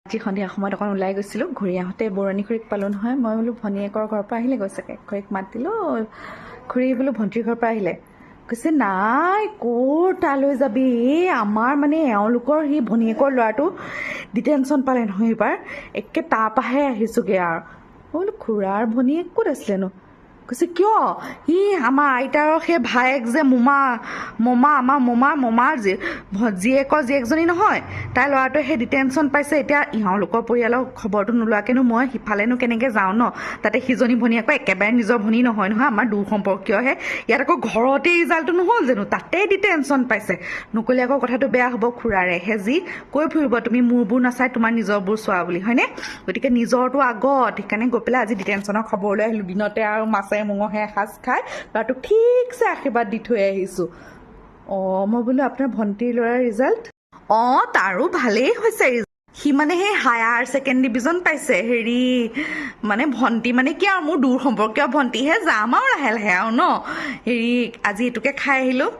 আজি সন্ধিয়া সময়ত অকণ ওলাই গৈছিলোঁ, ঘূৰি আহোঁতে বৰণী খুৰীক পালোঁ নহয়। মই বোলো ভনীয়েকৰ ঘৰৰ পৰা আহিলে গৈছেগৈ, খুৰীক মাত দিলোঁ, খুৰী বোলো ভণ্টিৰ ঘৰৰ পৰা আহিলে। কৈছে নাই ক'ৰ তালৈ যাবি, এই আমাৰ মানে এওঁলোকৰ সি ভনীয়েকৰ ল'ৰাটো ডিটেনশ্যন পালে নহয় এইবাৰ, একে তাৰপৰাহে আহিছোঁগৈ আৰু। মই বোলো খুৰাৰ ভনীয়েক ক'ত আছিলেনো? কৈছে কিয়, সি আমাৰ আইতাৰ সেই ভায়েক যে আমাৰ মমাৰ জীয়েকৰ জীয়েকজনী নহয়, তাইৰ ল'ৰাটোৱে সেই ডিটেনশ্যন পাইছে। এতিয়া ইহঁলোকৰ পৰিয়ালৰ খবৰটো নোলোৱাকেনো মই সিফালেনো কেনেকৈ যাওঁ ন। তাতে সিজনী ভনীয়েকৰ একেবাৰে নিজৰ ভনী নহয় আমাৰ দূৰ সম্পৰ্কীয়হে। ইয়াত আকৌ ঘৰতেই ৰিজাল্টটো নহ'ল জানো, তাতেই ডিটেনশ্যন পাইছে। নক'লে আকৌ কথাটো বেয়া হ'ব। খুৰাৰেহে যি কৈ ফুৰিব তুমি মোৰবোৰ নাচাই তোমাৰ নিজৰবোৰ চোৱা বুলি, হয়নে? গতিকে নিজৰটো আগত, সেইকাৰণে গৈ পেলাই আজি ডিটেনশ্যনৰ খবৰলৈ আহিলোঁ। দিনতে আৰু মাছে মঙহে এসাঁজ খাই ল'ৰাটোক ঠিকছে আশীৰ্বাদ দি থৈ আহিছোঁ। মই বোলো আপোনাৰ ভণ্টিৰ ল'ৰাৰ ৰিজাল্ট? তাৰো ভালেই হৈছে। সি মানে সেই হায়াৰ ছেকেণ্ড ডিভিজন পাইছে। মানে ভণ্টি মানে কি আৰু মোৰ দূৰ সম্পৰ্কীয় ভণ্টিহে, যাম আৰু লাহে লাহে আৰু ন। আজি এইটোকে খাই আহিলোঁ।